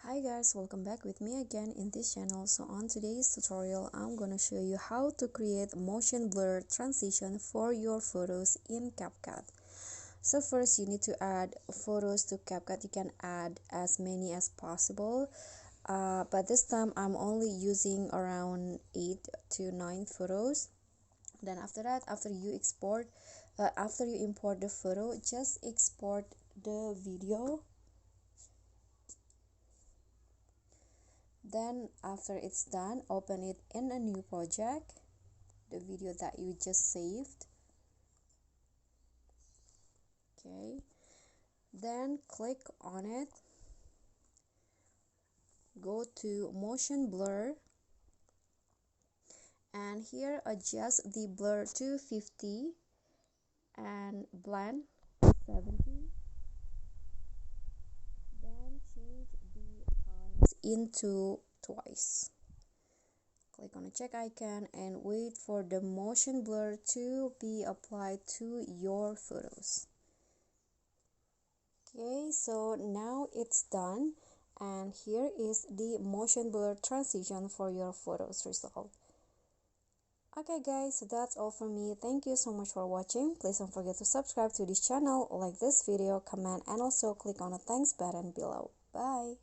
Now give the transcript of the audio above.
Hi guys, welcome back with me again in this channel. So on today's tutorial, I'm gonna show you how to create motion blur transition for your photos in CapCut. So first you need to add photos to CapCut. You can add as many as possible, but this time I'm only using around 8 to 9 photos. Then after that, after you import the photo, just export the video. Then after it's done, open it in a new project, the video that you just saved. Okay, then click on it, go to motion blur, and here adjust the blur to 50 and blend 70. Then change the times into twice. Click on the check icon and wait for the motion blur to be applied to your photos. Okay, so now it's done, and here is the motion blur transition for your photos result. Okay guys, so that's all from me. Thank you so much for watching. Please don't forget to subscribe to this channel, like this video, comment, and also click on the thanks button below. Bye.